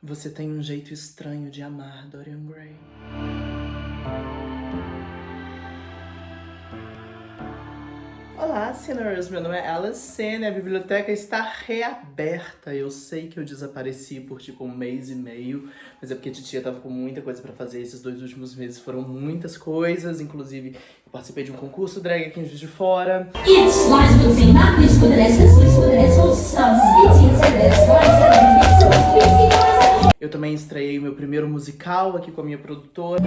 Você tem um jeito estranho de amar, Dorian Gray. Olá, Sinners! Meu nome é Alison, a biblioteca está reaberta. Eu sei que eu desapareci por tipo um mês e meio, mas é porque a titia tava com muita coisa pra fazer. Esses 2 últimos meses foram muitas coisas, inclusive eu participei de um concurso drag aqui em Juiz de Fora. Eu também estreiei meu primeiro musical aqui com a minha produtora.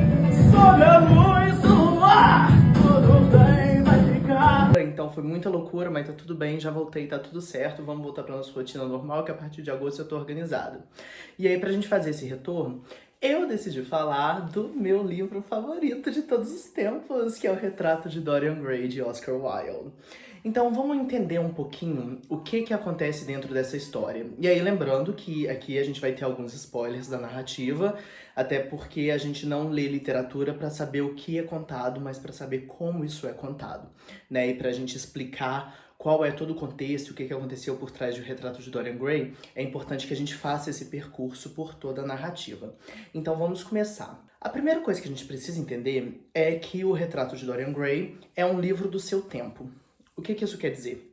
Sob a luz do luar, tudo bem, vai ficar. Então foi muita loucura, mas tá tudo bem, já voltei, tá tudo certo. Vamos voltar pra nossa rotina normal, que a partir de agosto eu tô organizada. E aí, pra gente fazer esse retorno, eu decidi falar do meu livro favorito de todos os tempos, que é O Retrato de Dorian Gray, de Oscar Wilde. Então vamos entender um pouquinho o que acontece dentro dessa história. E aí lembrando que aqui a gente vai ter alguns spoilers da narrativa, até porque a gente não lê literatura para saber o que é contado, mas para saber como isso é contado, né? E pra gente explicar qual é todo o contexto, o que aconteceu por trás do Retrato de Dorian Gray, é importante que a gente faça esse percurso por toda a narrativa. Então vamos começar. A primeira coisa que a gente precisa entender é que O Retrato de Dorian Gray é um livro do seu tempo. O que isso quer dizer?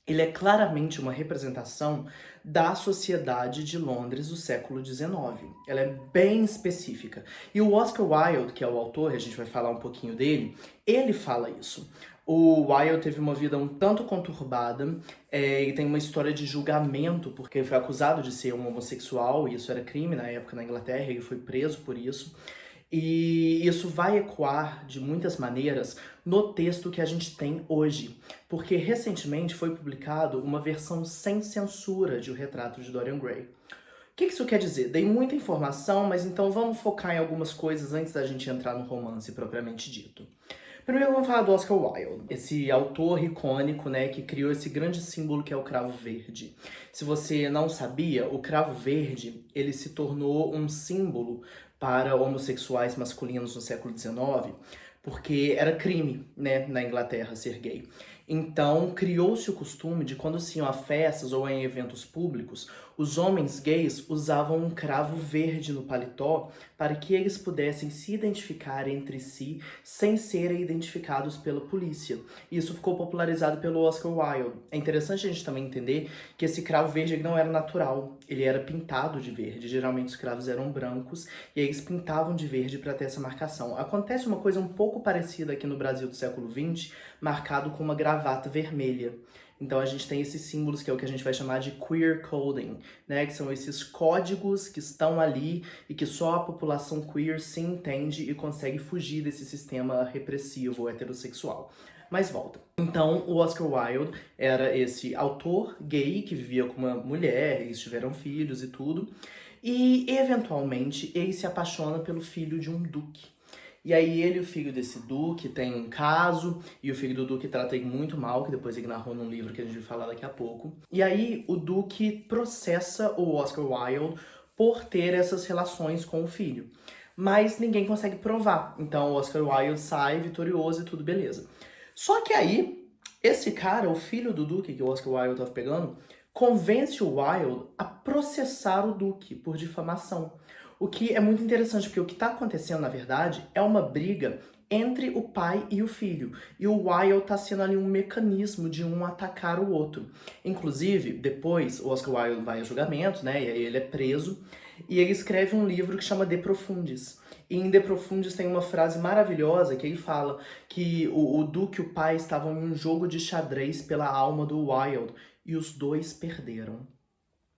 Ele é claramente uma representação da sociedade de Londres do século XIX. Ela é bem específica. E o Oscar Wilde, que é o autor, a gente vai falar um pouquinho dele, ele fala isso. O Wilde teve uma vida um tanto conturbada, e tem uma história de julgamento, porque ele foi acusado de ser um homossexual, e isso era crime na época na Inglaterra, e ele foi preso por isso. E isso vai ecoar de muitas maneiras no texto que a gente tem hoje, porque recentemente foi publicado uma versão sem censura de O Retrato de Dorian Gray. O que isso quer dizer? Dei muita informação, mas então vamos focar em algumas coisas antes da gente entrar no romance propriamente dito. Primeiro vamos falar do Oscar Wilde, esse autor icônico, né, que criou esse grande símbolo que é o cravo verde. Se você não sabia, o cravo verde, ele se tornou um símbolo para homossexuais masculinos no século XIX, porque era crime, né, na Inglaterra ser gay. Então, criou-se o costume de quando se iam a festas ou em eventos públicos, os homens gays usavam um cravo verde no paletó para que eles pudessem se identificar entre si sem serem identificados pela polícia. Isso ficou popularizado pelo Oscar Wilde. É interessante a gente também entender que esse cravo verde não era natural, ele era pintado de verde. Geralmente os cravos eram brancos e eles pintavam de verde para ter essa marcação. Acontece uma coisa um pouco parecida aqui no Brasil do século XX, marcado com uma gravata vermelha. Então a gente tem esses símbolos que é o que a gente vai chamar de queer coding, né? Que são esses códigos que estão ali e que só a população queer se entende e consegue fugir desse sistema repressivo heterossexual. Mas volta. Então, o Oscar Wilde era esse autor gay que vivia com uma mulher, eles tiveram filhos e tudo, e eventualmente ele se apaixona pelo filho de um duque. E aí ele e o filho desse duque tem um caso, e o filho do duque trata ele muito mal, que depois ele narrou num livro que a gente vai falar daqui a pouco. E aí o duque processa o Oscar Wilde por ter essas relações com o filho. Mas ninguém consegue provar. Então o Oscar Wilde sai vitorioso e tudo beleza. Só que aí, esse cara, o filho do duque, que o Oscar Wilde tava pegando, convence o Wilde a processar o duque por difamação. O que é muito interessante, porque o que está acontecendo, na verdade, é uma briga entre o pai e o filho. E o Wilde está sendo ali um mecanismo de um atacar o outro. Inclusive, depois, o Oscar Wilde vai a julgamento, né? E aí ele é preso. E ele escreve um livro que chama De Profundis. E em De Profundis tem uma frase maravilhosa que ele fala que o Duque e o pai estavam em um jogo de xadrez pela alma do Wilde. E os dois perderam.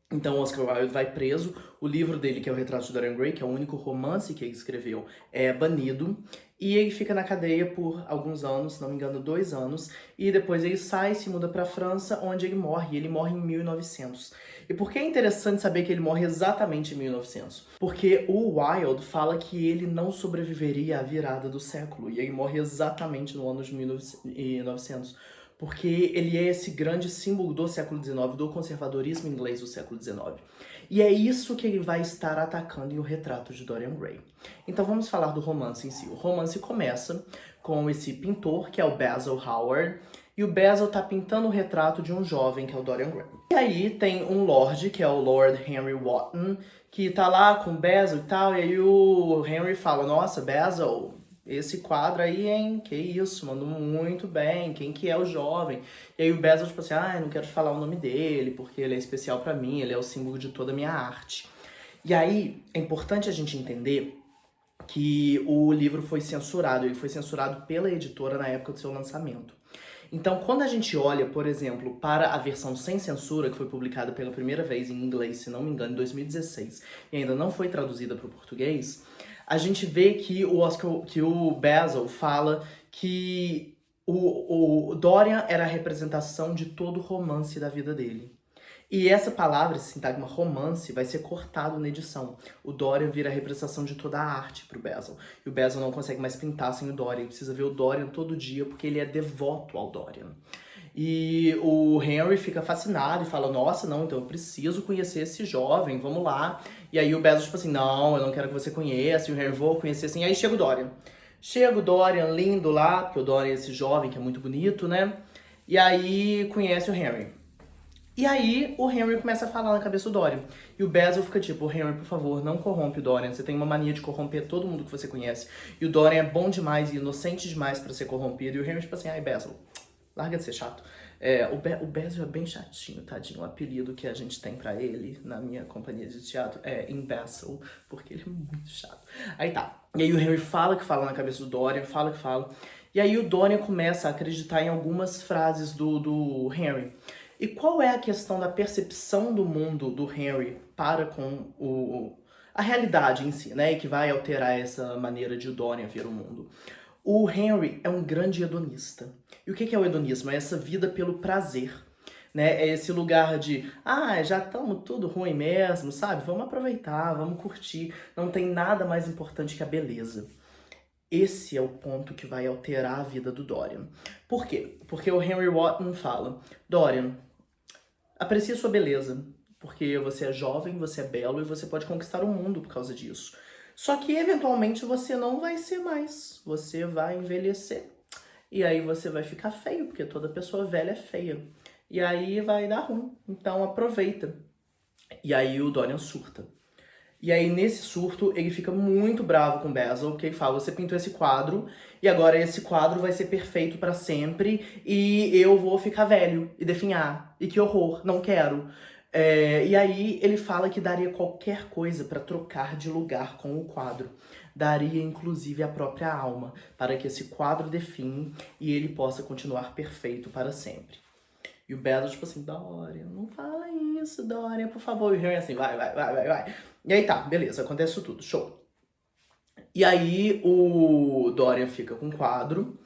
Então, Oscar Wilde vai preso, o livro dele, que é O Retrato de Dorian Gray, que é o único romance que ele escreveu, é banido, e ele fica na cadeia por alguns anos, se não me engano, 2 anos, e depois ele sai, se muda pra França, onde ele morre, e ele morre em 1900. E por que é interessante saber que ele morre exatamente em 1900? Porque o Wilde fala que ele não sobreviveria à virada do século, e ele morre exatamente no ano de 1900. Porque ele é esse grande símbolo do século XIX, do conservadorismo inglês do século XIX. E é isso que ele vai estar atacando em O Retrato de Dorian Gray. Então vamos falar do romance em si. O romance começa com esse pintor, que é o Basil Hallward, e o Basil tá pintando o retrato de um jovem, que é o Dorian Gray. E aí tem um Lorde, que é o Lord Henry Wotton, que tá lá com o Basil e tal, e aí o Henry fala, nossa, Basil, esse quadro aí, hein, que isso, mandou muito bem, quem que é o jovem? E aí o Basil, tipo assim, eu não quero te falar o nome dele, porque ele é especial pra mim, ele é o símbolo de toda a minha arte. E aí, é importante a gente entender que o livro foi censurado, ele foi censurado pela editora na época do seu lançamento. Então, quando a gente olha, por exemplo, para a versão sem censura, que foi publicada pela primeira vez em inglês, se não me engano, em 2016, e ainda não foi traduzida para o português, a gente vê que o Basil fala que o Dorian era a representação de todo o romance da vida dele. E essa palavra, esse sintagma romance, vai ser cortado na edição. O Dorian vira a representação de toda a arte pro Basil. E o Basil não consegue mais pintar sem o Dorian. Ele precisa ver o Dorian todo dia, porque ele é devoto ao Dorian. E o Henry fica fascinado e fala, nossa, não, então eu preciso conhecer esse jovem, vamos lá. E aí o Basil, tipo assim, não, eu não quero que você conheça. E o Henry, vou conhecer assim. E aí chega o Dorian. Chega o Dorian lindo lá, porque o Dorian é esse jovem que é muito bonito, né? E aí conhece o Henry. E aí, o Henry começa a falar na cabeça do Dorian. E o Basil fica tipo, Henry, por favor, não corrompe o Dorian. Você tem uma mania de corromper todo mundo que você conhece. E o Dorian é bom demais e inocente demais pra ser corrompido. E o Henry, tipo assim, ai, Basil, larga de ser chato. O Basil é bem chatinho, tadinho. O apelido que a gente tem pra ele, na minha companhia de teatro, é Imbecile, porque ele é muito chato. Aí tá. E aí o Henry fala que fala na cabeça do Dorian, fala que fala. E aí o Dorian começa a acreditar em algumas frases do Henry. E qual é a questão da percepção do mundo do Henry para com a realidade em si, né? E que vai alterar essa maneira de o Dorian ver o mundo. O Henry é um grande hedonista. E o que é o hedonismo? É essa vida pelo prazer, né? É esse lugar de, já estamos tudo ruim mesmo, sabe? Vamos aproveitar, vamos curtir. Não tem nada mais importante que a beleza. Esse é o ponto que vai alterar a vida do Dorian. Por quê? Porque o Henry Wotton fala, Dorian, aprecie sua beleza, porque você é jovem, você é belo e você pode conquistar o mundo por causa disso. Só que, eventualmente, você não vai ser mais. Você vai envelhecer. E aí você vai ficar feio, porque toda pessoa velha é feia. E aí vai dar ruim. Então, aproveita. E aí o Dorian surta. E aí, nesse surto, ele fica muito bravo com o Basil, porque ele fala, você pintou esse quadro, e agora esse quadro vai ser perfeito pra sempre, e eu vou ficar velho e definhar. E que horror, não quero. E aí, ele fala que daria qualquer coisa pra trocar de lugar com o quadro. Daria, inclusive, a própria alma, para que esse quadro define e ele possa continuar perfeito para sempre. E o Basil, tipo assim, Dorian, não fala isso, Dorian, por favor. E o Henry assim, vai. E aí tá, beleza, acontece isso tudo, show. E aí o Dorian fica com o quadro,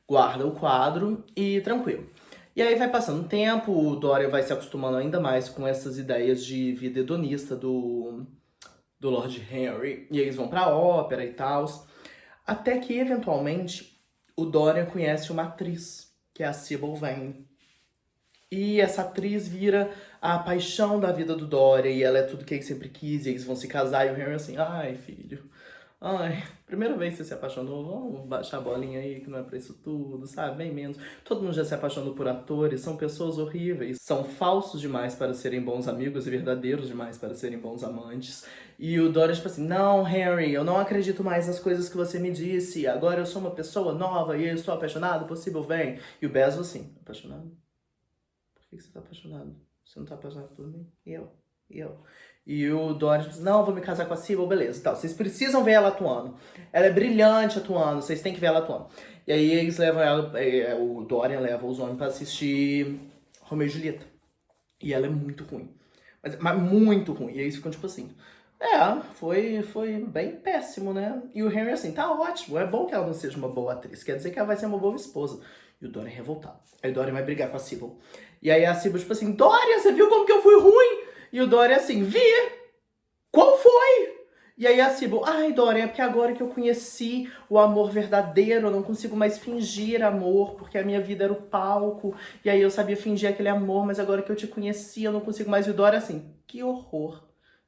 guarda o quadro e tranquilo. E aí vai passando o tempo, o Dorian vai se acostumando ainda mais com essas ideias de vida hedonista do Lord Henry. E eles vão pra ópera e tal. Até que, eventualmente, o Dorian conhece uma atriz, que é a Sybil Vane. E essa atriz vira a paixão da vida do Dorian, e ela é tudo que ele sempre quis, e eles vão se casar, e o Henry assim, ai, filho, primeira vez que você se apaixonou, vamos baixar a bolinha aí, que não é pra isso tudo, sabe, bem menos. Todo mundo já se apaixonou por atores, são pessoas horríveis, são falsos demais para serem bons amigos e verdadeiros demais para serem bons amantes. E o Dorian, tipo assim, não, Henry, eu não acredito mais nas coisas que você me disse, agora eu sou uma pessoa nova, e eu estou apaixonado, possível, vem. E o Basil assim, apaixonado? Por que você tá apaixonado? Você não tá apaixonado por mim? E eu? E o Dorian diz, não, vou me casar com a Sybil, beleza. Então, vocês precisam ver ela atuando. Ela é brilhante atuando, vocês têm que ver ela atuando. E aí eles levam ela, o Dorian leva os homens pra assistir Romeu e Julieta. E ela é muito ruim. Mas muito ruim. E aí eles ficam tipo assim, foi bem péssimo, né? E o Henry assim, tá ótimo, é bom que ela não seja uma boa atriz, quer dizer que ela vai ser uma boa esposa. E o Dorian é revoltado. Aí o Dorian vai brigar com a Sybil. E aí a Sybil, tipo assim, Dorian, você viu como que eu fui ruim? E o Dorian assim, vi! Qual foi? E aí a Sybil, ai Dorian, é porque agora que eu conheci o amor verdadeiro, eu não consigo mais fingir amor, porque a minha vida era o palco, e aí eu sabia fingir aquele amor, mas agora que eu te conheci, eu não consigo mais. E o Dorian assim, que horror.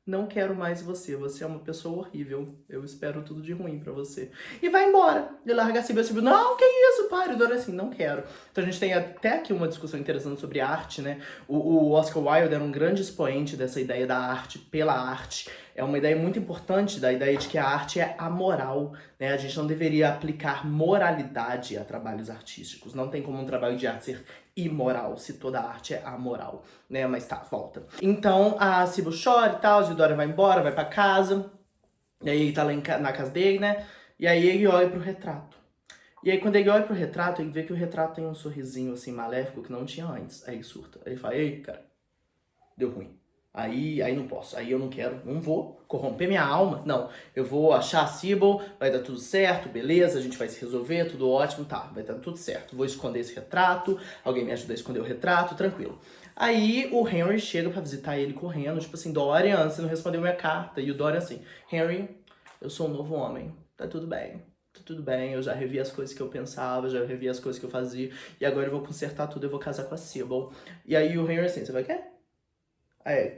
não quero mais você. Você é uma pessoa horrível. Eu espero tudo de ruim pra você. E vai embora. Ele larga a Sybil. A Sybil, não, que isso, pare. O Dorian assim, não quero. Então a gente tem até aqui uma discussão interessante sobre arte, né? O Oscar Wilde era um grande expoente dessa ideia da arte pela arte. É uma ideia muito importante da ideia de que a arte é amoral, né? A gente não deveria aplicar moralidade a trabalhos artísticos. Não tem como um trabalho de arte ser imoral, se toda arte é amoral, né? Mas tá, volta. Então a Sybil chora e tal, o Dorian vai embora, vai pra casa. E aí ele tá lá na casa dele, né? E aí ele olha pro retrato. E aí quando ele olha pro retrato, ele vê que o retrato tem um sorrisinho assim maléfico que não tinha antes. Aí ele surta. Aí ele fala, ei, cara, deu ruim. Aí não posso, aí eu não quero, não vou corromper minha alma, não. Eu vou achar a Sybil, vai dar tudo certo, beleza, a gente vai se resolver, tudo ótimo, tá, vai dar tudo certo. Vou esconder esse retrato, alguém me ajuda a esconder o retrato, tranquilo. Aí o Henry chega pra visitar ele correndo, tipo assim, Dorian, você não respondeu minha carta. E o Dorian assim, Henry, eu sou um novo homem, tá tudo bem. Tá tudo bem, eu já revi as coisas que eu pensava, já revi as coisas que eu fazia, e agora eu vou consertar tudo, eu vou casar com a Sybil. E aí o Henry assim, você vai querer?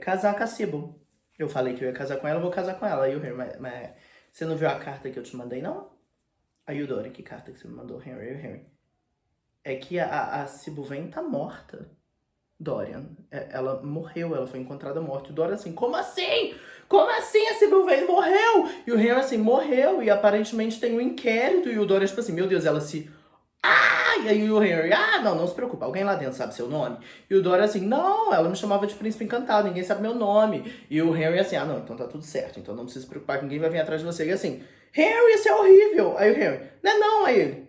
Casar com a Sybil. Eu falei que eu ia casar com ela, eu vou casar com ela. Aí o Henry, mas você não viu a carta que eu te mandei, não? Aí o Dorian, que carta que você me mandou, Henry? É que a Sybil Vane tá morta. Dorian, ela morreu, ela foi encontrada morta. E o Dorian assim, como assim? Como assim a Sybil Vane morreu? E o Henry assim, morreu, e aparentemente tem um inquérito. E o Dorian tipo assim, meu Deus, ela se... E aí o Henry, não se preocupa, alguém lá dentro sabe seu nome? E o Dorian assim, não, ela me chamava de Príncipe Encantado, ninguém sabe meu nome. E o Henry assim, não, então tá tudo certo, então não precisa se preocupar que ninguém vai vir atrás de você. E assim, Henry, isso é horrível. Aí o Henry, não, aí ele,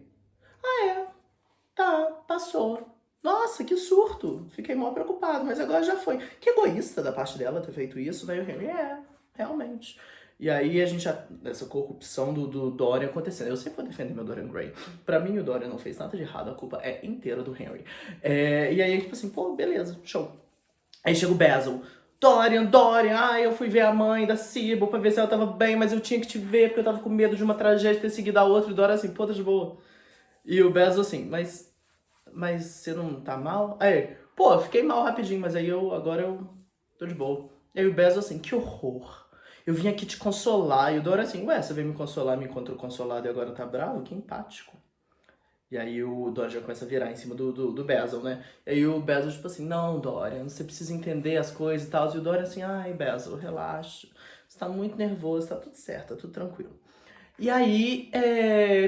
tá, passou. Nossa, que surto, fiquei mal preocupado, mas agora já foi. Que egoísta da parte dela ter feito isso, daí o Henry, realmente. E aí a gente, essa corrupção do Dorian acontecendo. Eu sempre vou defender meu Dorian Gray. Pra mim o Dorian não fez nada de errado, a culpa é inteira do Henry. E aí, tipo assim, pô, beleza, show. Aí chega o Basil. Dorian, eu fui ver a mãe da Sybil pra ver se ela tava bem, mas eu tinha que te ver porque eu tava com medo de uma tragédia ter seguido a outra. E o Dorian assim, pô, tá de boa. E o Basil assim, mas você não tá mal? Aí, pô, eu fiquei mal rapidinho, mas aí agora eu tô de boa. E aí o Basil assim, que horror. Eu vim aqui te consolar. E o Dorian assim, você veio me consolar, me encontrou consolado e agora tá bravo? Que empático. E aí o Dorian já começa a virar em cima do Basil, né? E aí o Basil, tipo assim, não, Dorian, você precisa entender as coisas e tal. E o Dorian assim, ai, Basil, relaxa. Você tá muito nervoso, tá tudo certo, tá tudo tranquilo. E aí,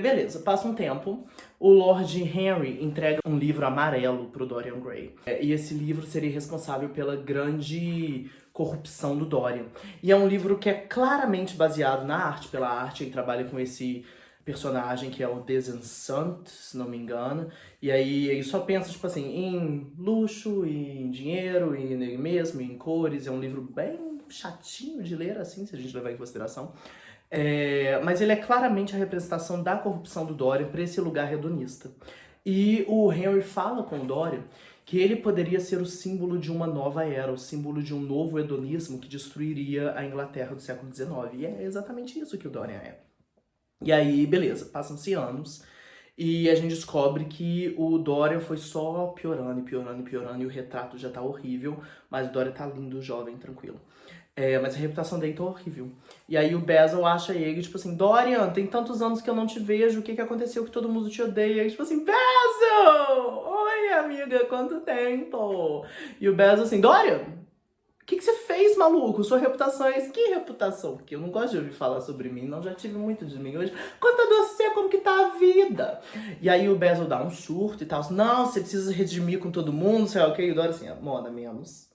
beleza, passa um tempo, o Lord Henry entrega um livro amarelo pro Dorian Gray. E esse livro seria responsável pela grande corrupção do Dorian. E é um livro que é claramente baseado na arte, pela arte. Ele trabalha com esse personagem que é o Desencant, se não me engano. E aí ele só pensa, tipo assim, em luxo, em dinheiro, em ele mesmo, em cores. É um livro bem chatinho de ler, assim, se a gente levar em consideração. Mas ele é claramente a representação da corrupção do Dorian para esse lugar hedonista. E o Henry fala com o Dorian que ele poderia ser o símbolo de uma nova era, o símbolo de um novo hedonismo que destruiria a Inglaterra do século XIX. E é exatamente isso que o Dorian é. E aí, beleza, passam-se anos e a gente descobre que o Dorian foi só piorando e o retrato já tá horrível, mas o Dorian tá lindo, jovem, tranquilo. Mas a reputação dele tá horrível. E aí o Basil acha ele, tipo assim, Dorian, tem tantos anos que eu não te vejo, o que aconteceu que todo mundo te odeia? E tipo assim, Basil! Oi, amiga, quanto tempo? E o Basil assim, Dorian, o que você fez, maluco? Sua reputação é isso. Que reputação? Porque eu não gosto de ouvir falar sobre mim, não, já tive muito de mim hoje. Conta você, como que tá a vida? E aí o Basil dá um surto e tal, não, você precisa redimir com todo mundo, sei lá o que, e o Dorian assim, Mona, menos...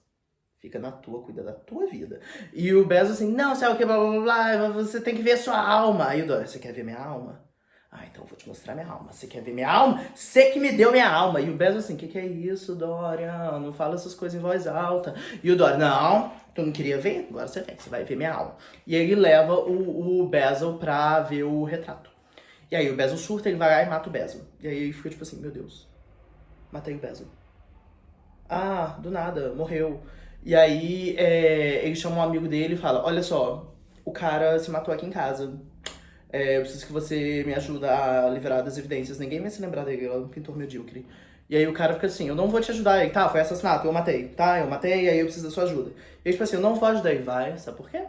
Fica na tua, cuida da tua vida. E o Basil assim, não, sei o que, blá, blá, blá, você tem que ver a sua alma. Aí o Dorian, você quer ver minha alma? Então eu vou te mostrar minha alma. Você quer ver minha alma? Você que me deu minha alma. E o Basil assim, que é isso, Dorian? Não fala essas coisas em voz alta. E o Dorian, não, tu não queria ver? Agora você vem, você vai ver minha alma. E aí ele leva o Basil pra ver o retrato. E aí o Basil surta, ele vai lá e mata o Basil. E aí ele fica tipo assim, meu Deus, matei o Basil. Do nada, morreu. E aí ele chama um amigo dele e fala, olha só, o cara se matou aqui em casa. Eu preciso que você me ajude a livrar das evidências. Ninguém vai se lembrar dele, ele é um pintor medíocre. E aí o cara fica assim, eu não vou te ajudar. E aí, tá, foi assassinato, eu matei. Tá, eu matei, e aí eu preciso da sua ajuda. E aí, tipo assim, eu não vou ajudar. E vai, sabe por quê?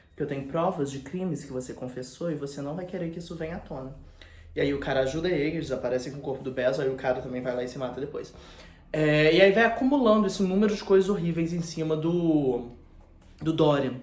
Porque eu tenho provas de crimes que você confessou e você não vai querer que isso venha à tona. E aí o cara ajuda ele, eles aparecem com o corpo do Basil, aí o cara também vai lá e se mata depois. E aí vai acumulando esse número de coisas horríveis em cima do Dorian.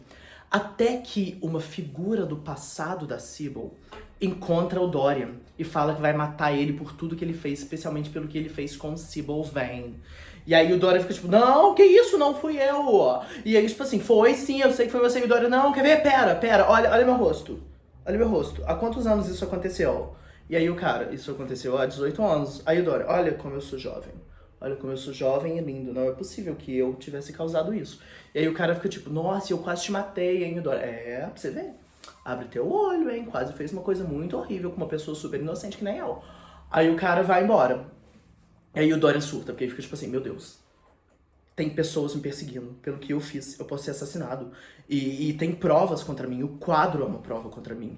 Até que uma figura do passado da Sybil encontra o Dorian e fala que vai matar ele por tudo que ele fez, especialmente pelo que ele fez com Sybil Vane. E aí o Dorian fica tipo, não, que isso, não fui eu. E aí, tipo assim, foi sim, eu sei que foi você. E o Dorian, não, quer ver? Pera, olha meu rosto. Olha meu rosto. Há quantos anos isso aconteceu? E aí o cara, isso aconteceu há 18 anos. Aí o Dorian, olha como eu sou jovem. Olha como eu sou jovem e lindo. Não é possível que eu tivesse causado isso. E aí o cara fica tipo, nossa, eu quase te matei, hein, o Dorian. Pra você ver. Abre teu olho, hein. Quase fez uma coisa muito horrível com uma pessoa super inocente que nem eu. Aí o cara vai embora. E aí o Dorian surta, porque ele fica tipo assim, meu Deus. Tem pessoas me perseguindo pelo que eu fiz. Eu posso ser assassinado. E tem provas contra mim. O quadro é uma prova contra mim.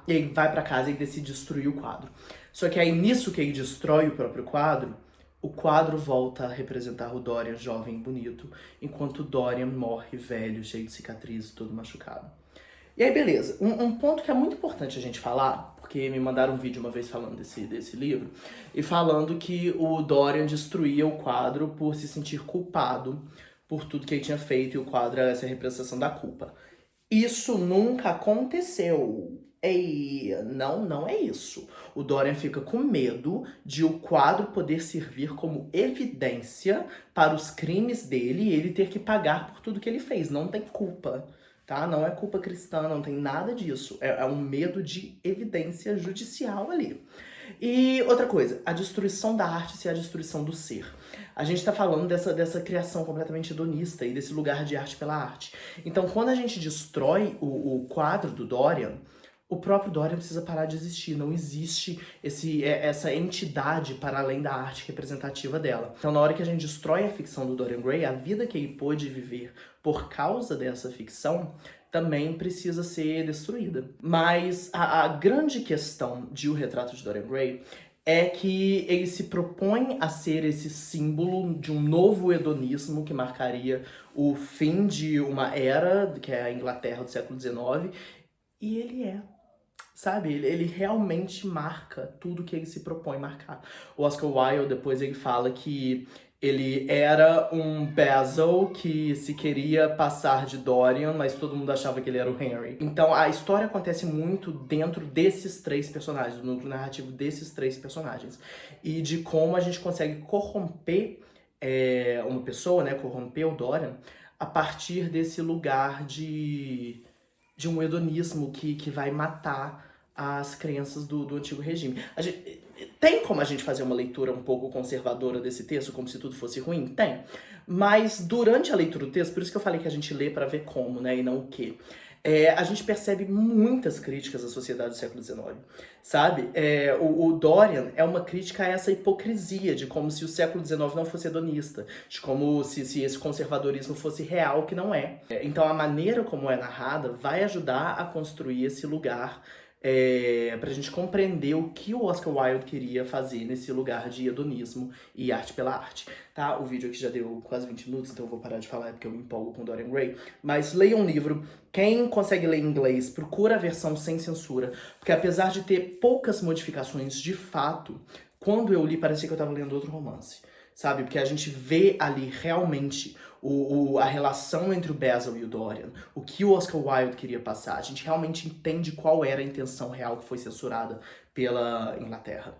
E aí vai pra casa e decide destruir o quadro. Só que aí nisso que ele destrói o próprio quadro, o quadro volta a representar o Dorian jovem e bonito, enquanto o Dorian morre velho, cheio de cicatrizes, todo machucado. E aí, beleza. Um ponto que é muito importante a gente falar, porque me mandaram um vídeo uma vez falando desse livro, e falando que o Dorian destruía o quadro por se sentir culpado por tudo que ele tinha feito, e o quadro era essa representação da culpa. Isso nunca aconteceu. Não é isso. O Dorian fica com medo de o quadro poder servir como evidência para os crimes dele e ele ter que pagar por tudo que ele fez. Não tem culpa, tá? Não é culpa cristã, não tem nada disso. É um medo de evidência judicial ali. E outra coisa, a destruição da arte e a destruição do ser. A gente tá falando dessa criação completamente hedonista e desse lugar de arte pela arte. Então, quando a gente destrói o quadro do Dorian, o próprio Dorian precisa parar de existir. Não existe essa entidade para além da arte representativa dela. Então, na hora que a gente destrói a ficção do Dorian Gray, a vida que ele pôde viver por causa dessa ficção também precisa ser destruída. Mas a grande questão de O Retrato de Dorian Gray é que ele se propõe a ser esse símbolo de um novo hedonismo que marcaria o fim de uma era, que é a Inglaterra do século XIX, e ele sabe? Ele realmente marca tudo que ele se propõe marcar. O Oscar Wilde, depois ele fala que ele era um Basil que se queria passar de Dorian, mas todo mundo achava que ele era o Henry. Então a história acontece muito dentro desses três personagens, do núcleo narrativo desses três personagens. E de como a gente consegue corromper uma pessoa, né? Corromper o Dorian a partir desse lugar de um hedonismo que vai matar as crenças do antigo regime. Tem como a gente fazer uma leitura um pouco conservadora desse texto, como se tudo fosse ruim? Tem. Mas durante a leitura do texto, por isso que eu falei que a gente lê para ver como, né, e não o quê. A gente percebe muitas críticas à sociedade do século XIX, sabe? O Dorian é uma crítica a essa hipocrisia de como se o século XIX não fosse hedonista, de como se esse conservadorismo fosse real, que não é. Então a maneira como é narrada vai ajudar a construir esse lugar pra gente compreender o que o Oscar Wilde queria fazer nesse lugar de hedonismo e arte pela arte, tá? O vídeo aqui já deu quase 20 minutos, então eu vou parar de falar porque eu me empolgo com Dorian Gray. Mas leia um livro. Quem consegue ler em inglês, procura a versão sem censura, porque apesar de ter poucas modificações de fato, quando eu li parecia que eu tava lendo outro romance, sabe? Porque a gente vê ali realmente a relação entre o Basil e o Dorian, o que o Oscar Wilde queria passar. A gente realmente entende qual era a intenção real que foi censurada pela Inglaterra.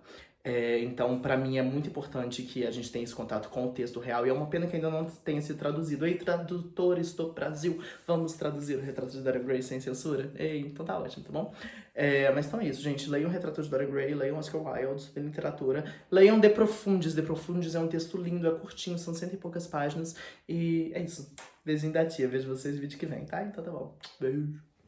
Então, pra mim, é muito importante que a gente tenha esse contato com o texto real. E é uma pena que ainda não tenha sido traduzido. Ei, tradutores do Brasil, vamos traduzir o Retrato de Dorian Gray sem censura? Ei, então tá ótimo, tá bom? Mas então é isso, gente. Leiam o Retrato de Dorian Gray, leiam Oscar Wilde, de literatura. Leiam De Profundis. De Profundis é um texto lindo, é curtinho, são 100 e poucas páginas. E é isso. Beijinho da tia. Vejo vocês no vídeo que vem, tá? Então tá bom. Beijo.